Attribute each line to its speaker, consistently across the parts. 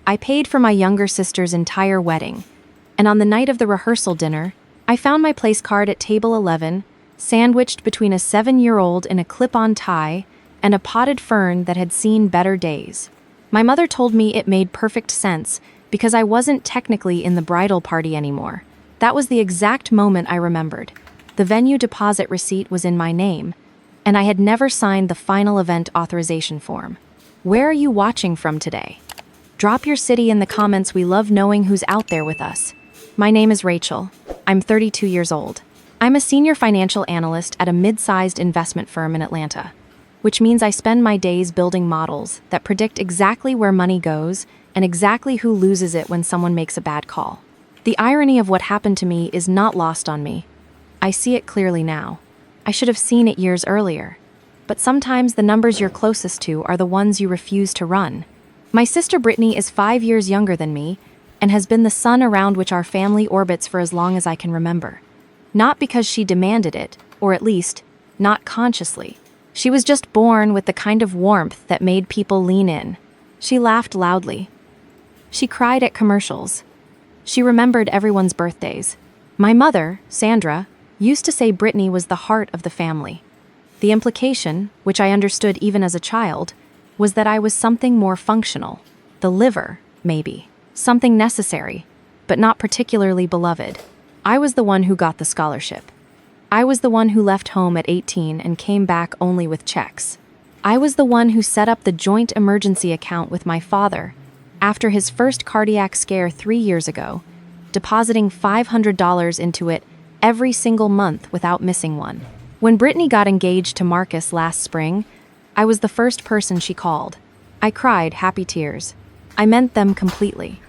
Speaker 1: I paid for my younger sister's entire wedding, and on the night of the rehearsal dinner, I found my place card at table 11, sandwiched between a 7-year-old in a clip-on tie and a potted fern that had seen better days. My mother told me it made perfect sense because I wasn't technically in the bridal party anymore. That was the exact moment I remembered. The venue deposit receipt was in my name, and I had never signed the final event authorization form. Where are you watching from today? Drop your city in the comments. We love knowing who's out there with us. My name is Rachel. I'm 32 years old. I'm a senior financial analyst at a mid-sized investment firm in Atlanta, which means I spend my days building models that predict exactly where money goes and exactly who loses it when someone makes a bad call. The irony of what happened to me is not lost on me. I see it clearly now. I should have seen it years earlier. But sometimes the numbers you're closest to are the ones you refuse to run. My sister Brittany is 5 years younger than me and has been the sun around which our family orbits for as long as I can remember. Not because she demanded it, or at least, not consciously. She was just born with the kind of warmth that made people lean in. She laughed loudly. She cried at commercials. She remembered everyone's birthdays. My mother, Sandra, used to say Brittany was the heart of the family. The implication, which I understood even as a child, was that I was something more functional. The liver, maybe. Something necessary, but not particularly beloved. I was the one who got the scholarship. I was the one who left home at 18 and came back only with checks. I was the one who set up the joint emergency account with my father after his first cardiac scare 3 years ago, depositing $500 into it every single month without missing one. When Brittany got engaged to Marcus last spring, I was the first person she called. I cried happy tears. I meant them completely.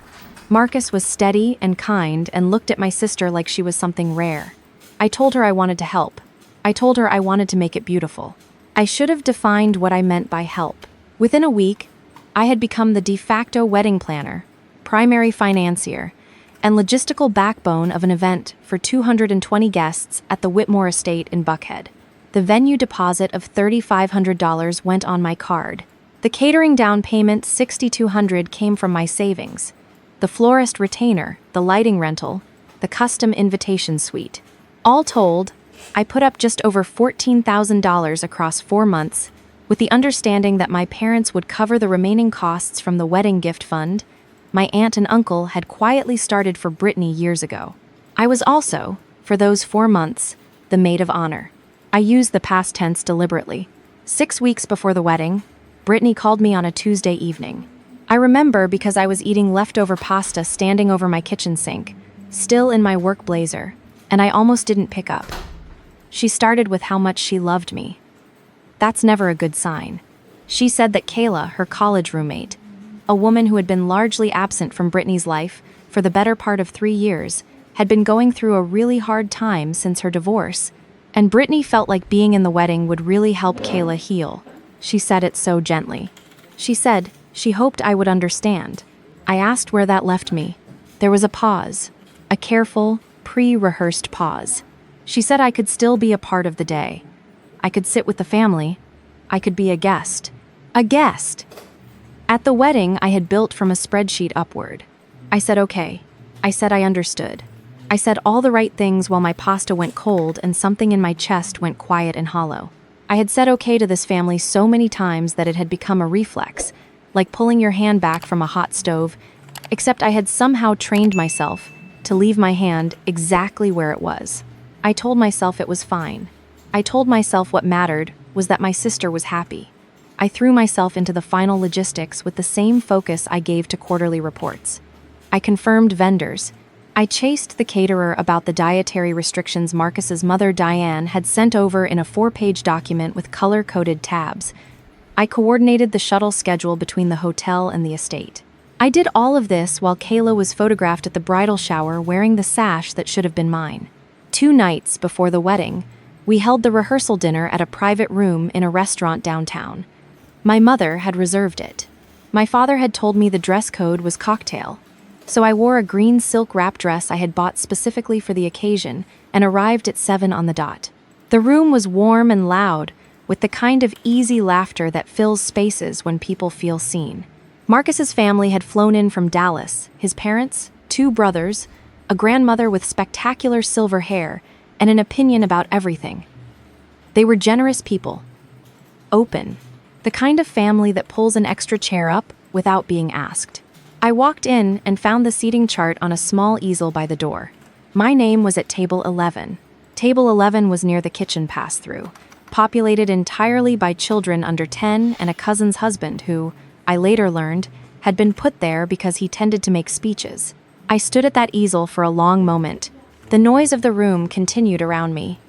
Speaker 1: Marcus was steady and kind and looked at my sister like she was something rare. I told her I wanted to help. I told her I wanted to make it beautiful. I should have defined what I meant by help. Within a week, I had become the de facto wedding planner, primary financier, and logistical backbone of an event for 220 guests at the Whitmore Estate in Buckhead. The venue deposit of $3,500 went on my card. The catering down payment, $6,200, came from my savings. The florist retainer, the lighting rental, the custom invitation suite. All told, I put up just over $14,000 across 4 months, with the understanding that my parents would cover the remaining costs from the wedding gift fund my aunt and uncle had quietly started for Brittany years ago. I was also, for those 4 months, the maid of honor. I used the past tense deliberately. 6 weeks before the wedding, Brittany called me on a Tuesday evening. I remember because I was eating leftover pasta standing over my kitchen sink, still in my work blazer, and I almost didn't pick up. She started with how much she loved me. That's never a good sign. She said that Kayla, her college roommate, a woman who had been largely absent from Brittany's life for the better part of 3 years, had been going through a really hard time since her divorce, and Brittany felt like being in the wedding would really help Kayla heal. She said it so gently. She said she hoped I would understand. I asked where that left me. There was a pause, a careful, pre-rehearsed pause. She said I could still be a part of the day. I could sit with the family. I could be a guest. A guest! At the wedding, I had built from a spreadsheet upward. I said okay. I said I understood. I said all the right things while my pasta went cold and something in my chest went quiet and hollow. I had said okay to this family so many times that it had become a reflex, like pulling your hand back from a hot stove, except I had somehow trained myself to leave my hand exactly where it was. I told myself it was fine. I told myself what mattered was that my sister was happy. I threw myself into the final logistics with the same focus I gave to quarterly reports. I confirmed vendors. I chased the caterer about the dietary restrictions Marcus's mother, Diane, had sent over in a 4-page document with color-coded tabs. I coordinated the shuttle schedule between the hotel and the estate. I did all of this while Kayla was photographed at the bridal shower wearing the sash that should have been mine. 2 nights before the wedding, we held the rehearsal dinner at a private room in a restaurant downtown. My mother had reserved it. My father had told me the dress code was cocktail. So I wore a green silk wrap dress I had bought specifically for the occasion and arrived at 7 on the dot. The room was warm and loud, with the kind of easy laughter that fills spaces when people feel seen. Marcus's family had flown in from Dallas, his parents, two brothers, a grandmother with spectacular silver hair, and an opinion about everything. They were generous people. Open. The kind of family that pulls an extra chair up without being asked. I walked in and found the seating chart on a small easel by the door. My name was at table 11. Table 11 was near the kitchen pass-through, populated entirely by children under 10 and a cousin's husband who, I later learned, had been put there because he tended to make speeches. I stood at that easel for a long moment. The noise of the room continued around me.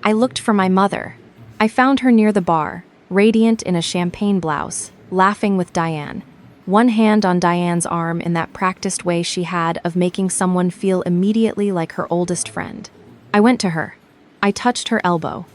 Speaker 1: I looked for my mother. I found her near the bar, radiant in a champagne blouse, laughing with Diane. One hand on Diane's arm in that practiced way she had of making someone feel immediately like her oldest friend. I went to her. I touched her elbow.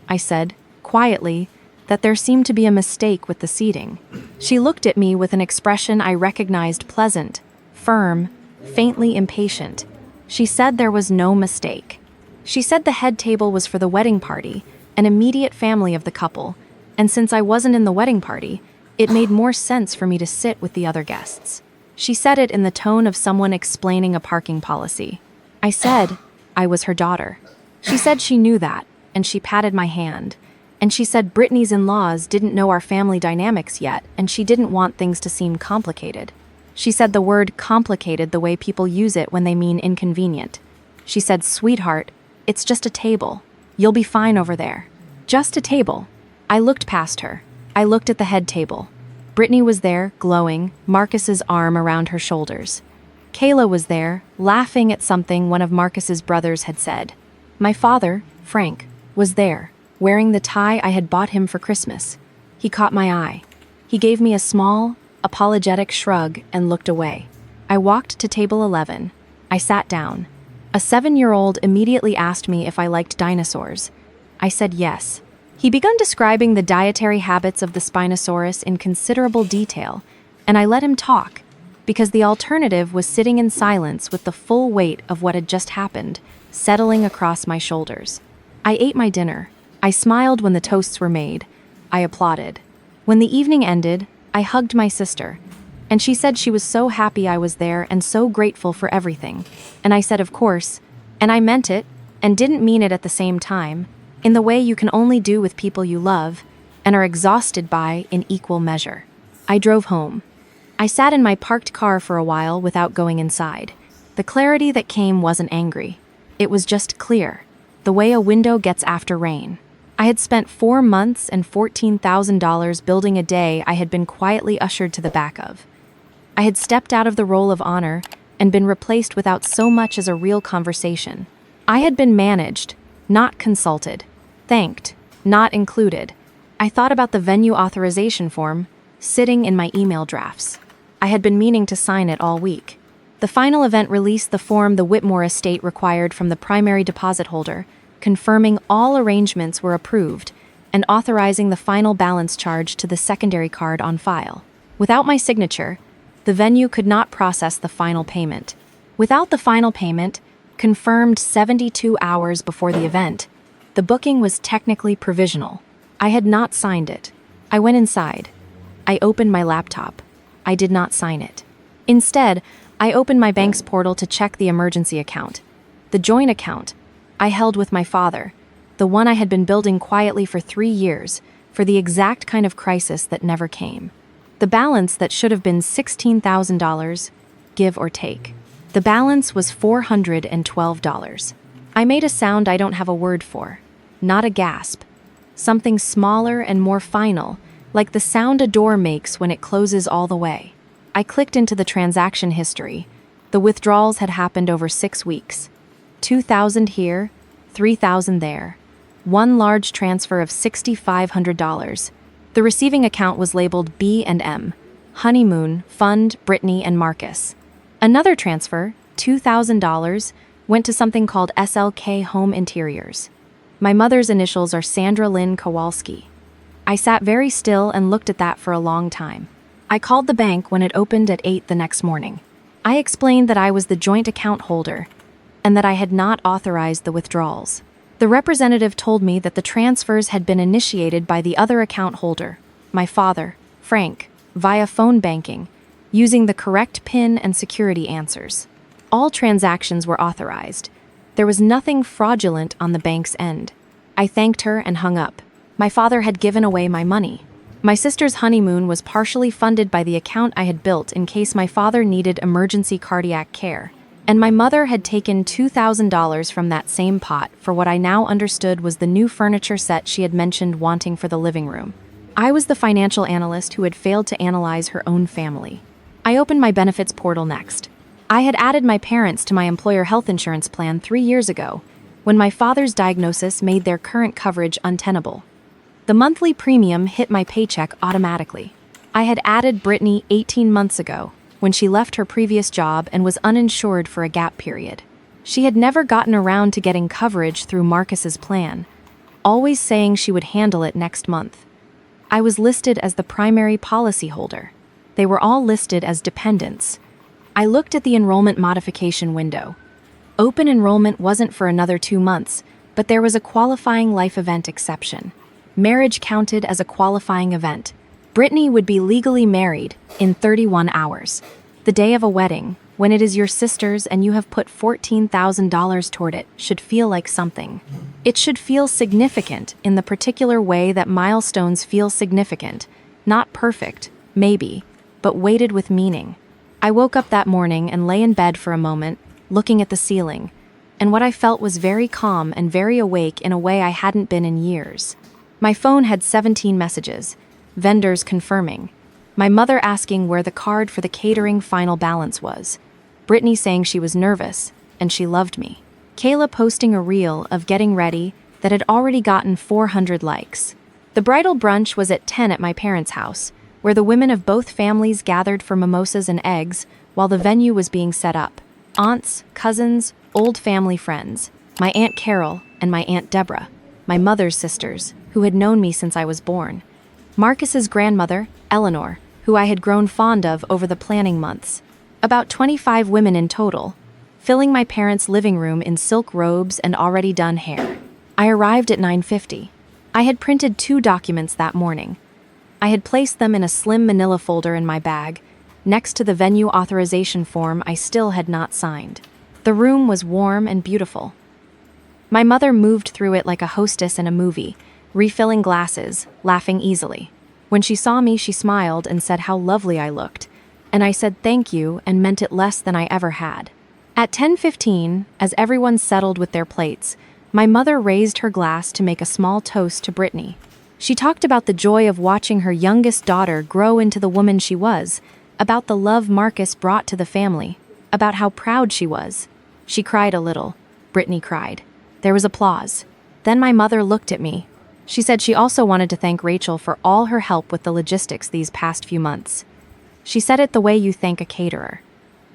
Speaker 1: I said, quietly, that there seemed to be a mistake with the seating. She looked at me with an expression I recognized pleasant, firm, faintly impatient. She said there was no mistake. She said the head table was for the wedding party, an immediate family of the couple, and since I wasn't in the wedding party, it made more sense for me to sit with the other guests. She said it in the tone of someone explaining a parking policy. I said I was her daughter. She said she knew that, and she patted my hand. And she said Brittany's in-laws didn't know our family dynamics yet, and she didn't want things to seem complicated. She said the word complicated the way people use it when they mean inconvenient. She said, sweetheart, it's just a table. You'll be fine over there. Just a table. I looked past her. I looked at the head table. Brittany was there, glowing, Marcus's arm around her shoulders. Kayla was there, laughing at something one of Marcus's brothers had said. My father, Frank, was there, wearing the tie I had bought him for Christmas. He caught my eye. He gave me a small, apologetic shrug and looked away. I walked to table 11. I sat down. A 7-year-old immediately asked me if I liked dinosaurs. I said yes. He began describing the dietary habits of the Spinosaurus in considerable detail, and I let him talk, because the alternative was sitting in silence with the full weight of what had just happened, settling across my shoulders. I ate my dinner. I smiled when the toasts were made. I applauded. When the evening ended, I hugged my sister, and she said she was so happy I was there and so grateful for everything. And I said, of course, and I meant it, and didn't mean it at the same time, in the way you can only do with people you love and are exhausted by in equal measure. I drove home. I sat in my parked car for a while without going inside. The clarity that came wasn't angry. It was just clear, the way a window gets after rain. I had spent 4 months and $14,000 building a day I had been quietly ushered to the back of. I had stepped out of the role of honor and been replaced without so much as a real conversation. I had been managed, not consulted. Thanked, not included. I thought about the venue authorization form, sitting in my email drafts. I had been meaning to sign it all week. The final event released the form the Whitmore estate required from the primary deposit holder, confirming all arrangements were approved, and authorizing the final balance charge to the secondary card on file. Without my signature, the venue could not process the final payment. Without the final payment, confirmed 72 hours before the event, the booking was technically provisional. I had not signed it. I went inside. I opened my laptop. I did not sign it. Instead, I opened my bank's portal to check the emergency account. The joint account I held with my father, the one I had been building quietly for 3 years, for the exact kind of crisis that never came. The balance that should have been $16,000, give or take. The balance was $412. I made a sound I don't have a word for. Not a gasp. Something smaller and more final, like the sound a door makes when it closes all the way. I clicked into the transaction history. The withdrawals had happened over 6 weeks. $2,000 here, $3,000 there. One large transfer of $6,500. The receiving account was labeled B&M, Honeymoon, Fund, Brittany, and Marcus. Another transfer, $2,000, went to something called SLK Home Interiors. My mother's initials are Sandra Lynn Kowalski. I sat very still and looked at that for a long time. I called the bank when it opened at 8 the next morning. I explained that I was the joint account holder and that I had not authorized the withdrawals. The representative told me that the transfers had been initiated by the other account holder, my father, Frank, via phone banking, using the correct PIN and security answers. All transactions were authorized. There was nothing fraudulent on the bank's end. I thanked her and hung up. My father had given away my money. My sister's honeymoon was partially funded by the account I had built in case my father needed emergency cardiac care, and my mother had taken $2,000 from that same pot for what I now understood was the new furniture set she had mentioned wanting for the living room. I was the financial analyst who had failed to analyze her own family. I opened my benefits portal next. I had added my parents to my employer health insurance plan 3 years ago, when my father's diagnosis made their current coverage untenable. The monthly premium hit my paycheck automatically. I had added Brittany 18 months ago, when she left her previous job and was uninsured for a gap period. She had never gotten around to getting coverage through Marcus's plan, always saying she would handle it next month. I was listed as the primary policyholder. They were all listed as dependents. I looked at the enrollment modification window. Open enrollment wasn't for another 2 months, but there was a qualifying life event exception. Marriage counted as a qualifying event. Brittany would be legally married in 31 hours. The day of a wedding, when it is your sister's and you have put $14,000 toward it, should feel like something. It should feel significant in the particular way that milestones feel significant. Not perfect, maybe, but weighted with meaning. I woke up that morning and lay in bed for a moment, looking at the ceiling, and what I felt was very calm and very awake in a way I hadn't been in years. My phone had 17 messages, vendors confirming, my mother asking where the card for the catering final balance was, Brittany saying she was nervous and she loved me, Kayla posting a reel of getting ready that had already gotten 400 likes. The bridal brunch was at 10 at my parents' house, where the women of both families gathered for mimosas and eggs while the venue was being set up. Aunts, cousins, old family friends, my Aunt Carol and my Aunt Deborah, my mother's sisters, who had known me since I was born. Marcus's grandmother, Eleanor, who I had grown fond of over the planning months. About 25 women in total, filling my parents' living room in silk robes and already done hair. I arrived at 9:50. I had printed 2 documents that morning. I had placed them in a slim manila folder in my bag, next to the venue authorization form I still had not signed. The room was warm and beautiful. My mother moved through it like a hostess in a movie, refilling glasses, laughing easily. When she saw me, she smiled and said how lovely I looked, and I said thank you and meant it less than I ever had. At 10:15, as everyone settled with their plates, my mother raised her glass to make a small toast to Brittany. She talked about the joy of watching her youngest daughter grow into the woman she was, about the love Marcus brought to the family, about how proud she was. She cried a little. Brittany cried. There was applause. Then my mother looked at me. She said she also wanted to thank Rachel for all her help with the logistics these past few months. She said it the way you thank a caterer.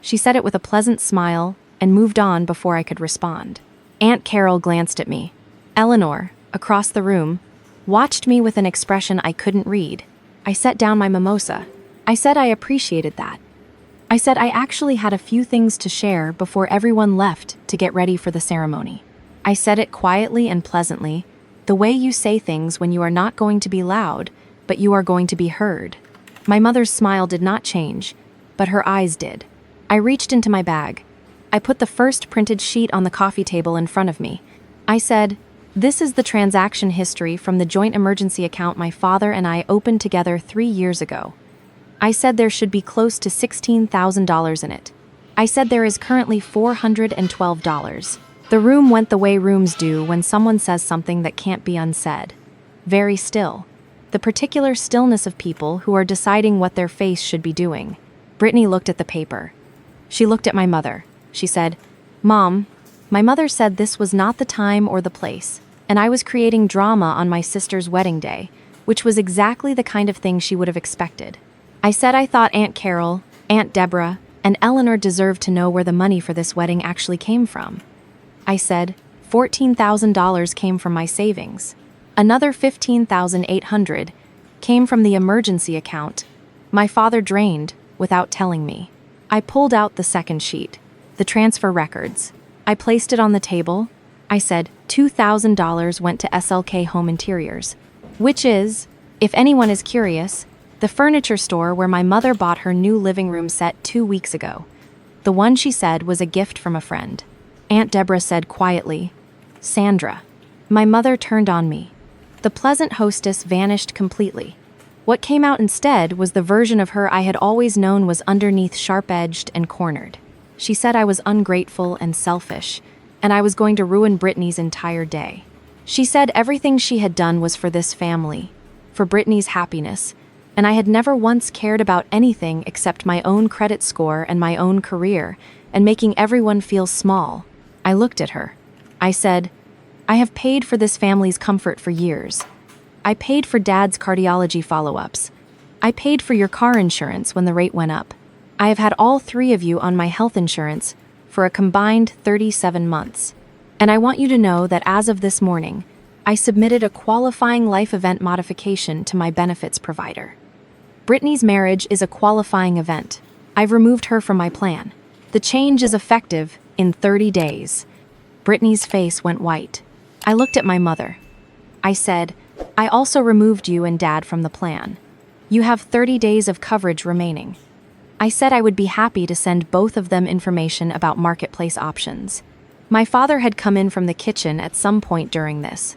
Speaker 1: She said it with a pleasant smile and moved on before I could respond. Aunt Carol glanced at me. Eleanor, across the room, watched me with an expression I couldn't read. I set down my mimosa. I said I appreciated that. I said I actually had a few things to share before everyone left to get ready for the ceremony. I said it quietly and pleasantly, the way you say things when you are not going to be loud, but you are going to be heard. My mother's smile did not change, but her eyes did. I reached into my bag. I put the first printed sheet on the coffee table in front of me. I said, "This is the transaction history from the joint emergency account my father and I opened together 3 years ago." I said there should be close to $16,000 in it. I said there is currently $412. The room went the way rooms do when someone says something that can't be unsaid. Very still. The particular stillness of people who are deciding what their face should be doing. Brittany looked at the paper. She looked at my mother. She said, "Mom, my mother said this was not the time or the place, and I was creating drama on my sister's wedding day, which was exactly the kind of thing she would have expected." I said I thought Aunt Carol, Aunt Deborah, and Eleanor deserved to know where the money for this wedding actually came from. I said, $14,000 came from my savings. Another $15,800 came from the emergency account. My father drained without telling me. I pulled out the second sheet, the transfer records. I placed it on the table. I said, $2,000 went to SLK Home Interiors, which is, if anyone is curious, The furniture store where my mother bought her new living room set 2 weeks ago. The one she said was a gift from a friend. Aunt Deborah said quietly, "Sandra." My mother turned on me. The pleasant hostess vanished completely. What came out instead was the version of her I had always known was underneath, sharp-edged and cornered. She said I was ungrateful and selfish, and I was going to ruin Brittany's entire day. She said everything she had done was for this family, for Brittany's happiness, and I had never once cared about anything except my own credit score and my own career, and making everyone feel small. I looked at her. I said, "I have paid for this family's comfort for years. I paid for Dad's cardiology follow-ups. I paid for your car insurance when the rate went up. I have had all 3 of you on my health insurance for a combined 37 months. And I want you to know that as of this morning, I submitted a qualifying life event modification to my benefits provider. Brittany's marriage is a qualifying event. I've removed her from my plan. The change is effective in 30 days. Brittany's face went white. I looked at my mother. I said, "I also removed you and Dad from the plan. You have 30 days of coverage remaining." I said I would be happy to send both of them information about marketplace options. My father had come in from the kitchen at some point during this.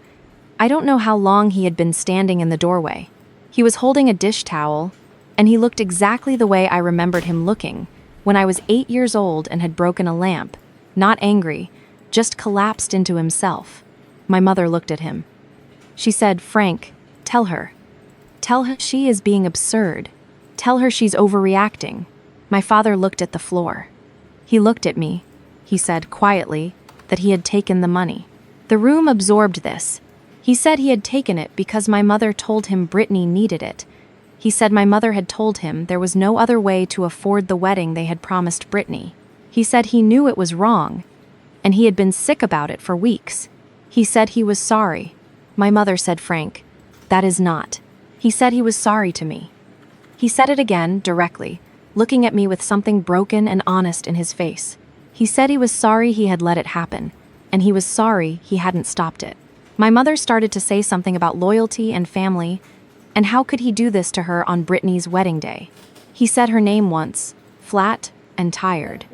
Speaker 1: I don't know how long he had been standing in the doorway. He was holding a dish towel, and he looked exactly the way I remembered him looking when I was 8 years old and had broken a lamp, not angry, just collapsed into himself. My mother looked at him. She said, "Frank, tell her. Tell her she is being absurd. Tell her she's overreacting." My father looked at the floor. He looked at me. He said quietly that he had taken the money. The room absorbed this. He said he had taken it because my mother told him Brittany needed it. He said my mother had told him there was no other way to afford the wedding they had promised Brittany. He said he knew it was wrong, and he had been sick about it for weeks. He said he was sorry. My mother said, "Frank, that is not." He said he was sorry to me. He said it again, directly, looking at me with something broken and honest in his face. He said he was sorry he had let it happen, and he was sorry he hadn't stopped it. My mother started to say something about loyalty and family, and how could he do this to her on Brittany's wedding day? He said her name once, flat and tired.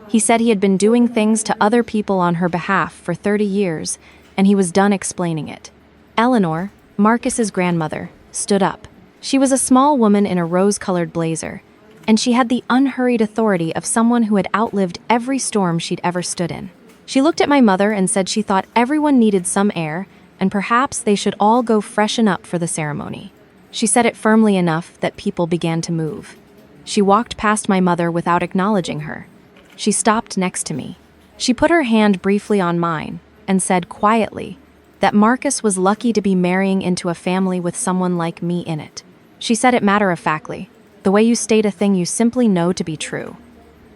Speaker 1: He said he had been doing things to other people on her behalf for 30 years, and he was done explaining it. Eleanor, Marcus's grandmother, stood up. She was a small woman in a rose-colored blazer, and she had the unhurried authority of someone who had outlived every storm she'd ever stood in. She looked at my mother and said she thought everyone needed some air, and perhaps they should all go freshen up for the ceremony. She said it firmly enough that people began to move. She walked past my mother without acknowledging her. She stopped next to me. She put her hand briefly on mine and said quietly that Marcus was lucky to be marrying into a family with someone like me in it. She said it matter-of-factly, the way you state a thing you simply know to be true.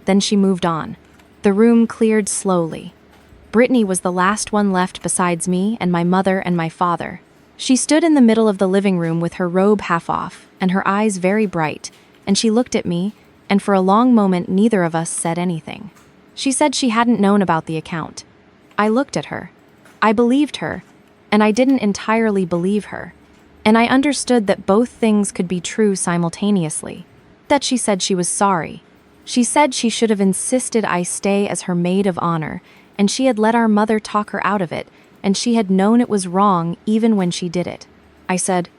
Speaker 1: Then she moved on. The room cleared slowly. Brittany was the last one left besides me and my mother and my father. She stood in the middle of the living room with her robe half off and her eyes very bright, and she looked at me, and for a long moment neither of us said anything. She said she hadn't known about the account. I looked at her. I believed her, and I didn't entirely believe her. And I understood that both things could be true simultaneously. That she said she was sorry. She said she should have insisted I stay as her maid of honor, and she had let our mother talk her out of it, and she had known it was wrong even when she did it. I said,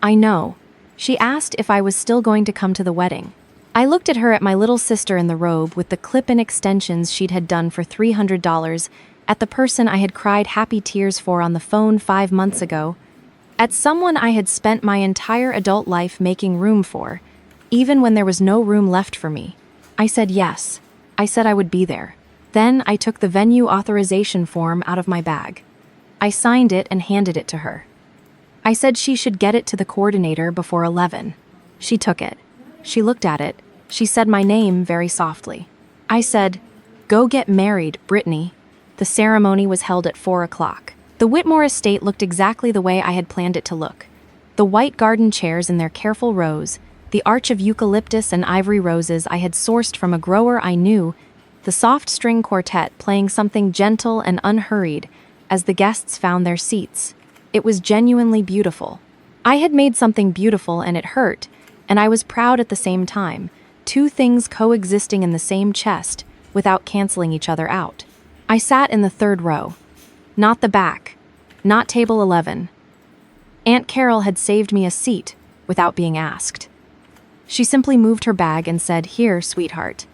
Speaker 1: "I know." She asked if I was still going to come to the wedding. I looked at her, at my little sister in the robe with the clip-in extensions she'd had done for $300, at the person I had cried happy tears for on the phone 5 months ago, at someone I had spent my entire adult life making room for, even when there was no room left for me. I said yes. I said I would be there. Then I took the venue authorization form out of my bag. I signed it and handed it to her. I said she should get it to the coordinator before 11. She took it. She looked at it. She said my name very softly. I said, "Go get married, Brittany." The ceremony was held at 4 o'clock. The Whitmore estate looked exactly the way I had planned it to look. The white garden chairs in their careful rows, the arch of eucalyptus and ivory roses I had sourced from a grower I knew, the soft string quartet playing something gentle and unhurried as the guests found their seats. It was genuinely beautiful. I had made something beautiful and it hurt, and I was proud at the same time, two things coexisting in the same chest without canceling each other out. I sat in the third row. Not the back. Not table 11. Aunt Carol had saved me a seat without being asked. She simply moved her bag and said, "Here, sweetheart."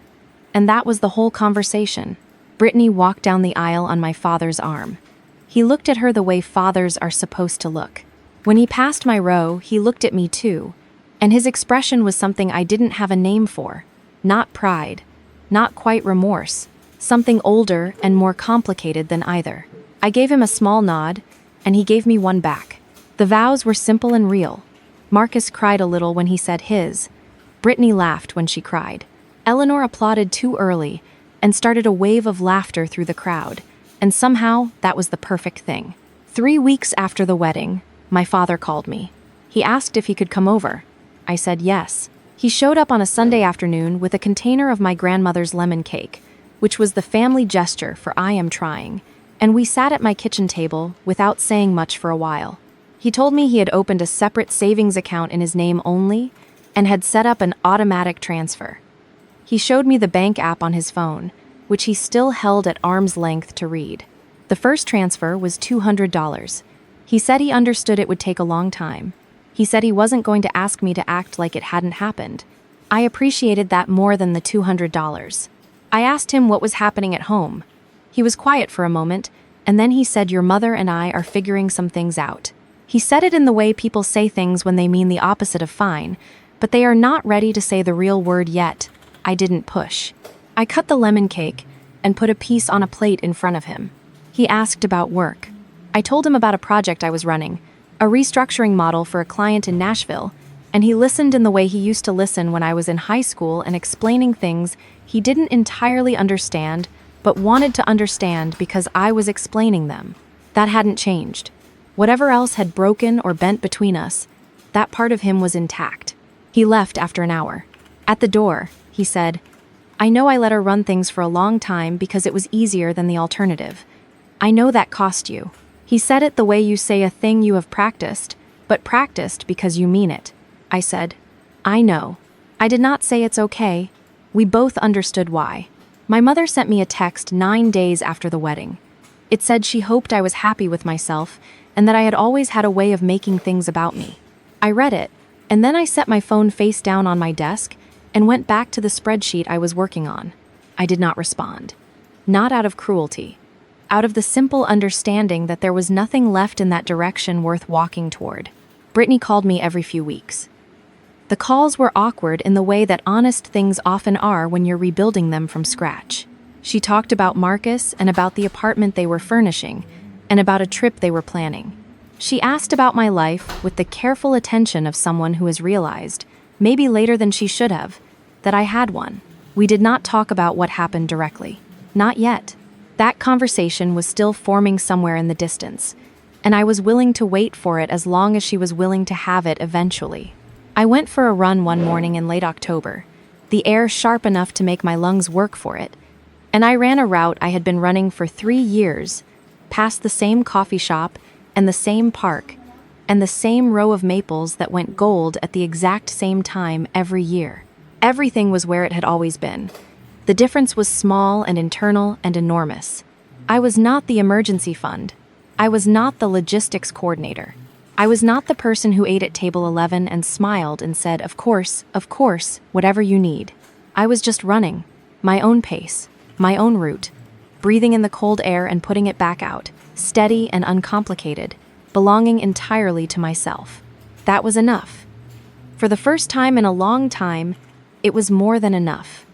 Speaker 1: And that was the whole conversation. Brittany walked down the aisle on my father's arm. He looked at her the way fathers are supposed to look. When he passed my row, he looked at me too, and his expression was something I didn't have a name for. Not pride, not quite remorse, something older and more complicated than either. I gave him a small nod, and he gave me one back. The vows were simple and real. Marcus cried a little when he said his. Brittany laughed when she cried. Eleanor applauded too early and started a wave of laughter through the crowd, and somehow that was the perfect thing. 3 weeks after the wedding, my father called me. He asked if he could come over. I said yes. He showed up on a Sunday afternoon with a container of my grandmother's lemon cake, which was the family gesture for "I am trying," and we sat at my kitchen table without saying much for a while. He told me he had opened a separate savings account in his name only and had set up an automatic transfer. He showed me the bank app on his phone, which he still held at arm's length to read. The first transfer was $200. He said he understood it would take a long time. He said he wasn't going to ask me to act like it hadn't happened. I appreciated that more than the $200. I asked him what was happening at home. He was quiet for a moment, and then he said, "Your mother and I are figuring some things out." He said it in the way people say things when they mean the opposite of fine, but they are not ready to say the real word yet. I didn't push. I cut the lemon cake and put a piece on a plate in front of him. He asked about work. I told him about a project I was running, a restructuring model for a client in Nashville, and he listened in the way he used to listen when I was in high school and explaining things he didn't entirely understand, but wanted to understand because I was explaining them. That hadn't changed. Whatever else had broken or bent between us, that part of him was intact. He left after an hour. At the door, he said, "I know I let her run things for a long time because it was easier than the alternative. I know that cost you." He said it the way you say a thing you have practiced, but practiced because you mean it. I said, "I know." I did not say it's okay. We both understood why. My mother sent me a text 9 days after the wedding. It said she hoped I was happy with myself and that I had always had a way of making things about me. I read it, and then I set my phone face down on my desk and went back to the spreadsheet I was working on. I did not respond. Not out of cruelty. Out of the simple understanding that there was nothing left in that direction worth walking toward. Brittany called me every few weeks. The calls were awkward in the way that honest things often are when you're rebuilding them from scratch. She talked about Marcus and about the apartment they were furnishing, and about a trip they were planning. She asked about my life with the careful attention of someone who has realized, maybe later than she should have, that I had one. We did not talk about what happened directly. Not yet. That conversation was still forming somewhere in the distance, and I was willing to wait for it as long as she was willing to have it eventually. I went for a run one morning in late October, the air sharp enough to make my lungs work for it, and I ran a route I had been running for 3 years, past the same coffee shop and the same park, and the same row of maples that went gold at the exact same time every year. Everything was where it had always been. The difference was small and internal and enormous. I was not the emergency fund. I was not the logistics coordinator. I was not the person who ate at table 11 and smiled and said, of course, whatever you need." I was just running, my own pace, my own route, breathing in the cold air and putting it back out, steady and uncomplicated, belonging entirely to myself. That was enough. For the first time in a long time, it was more than enough.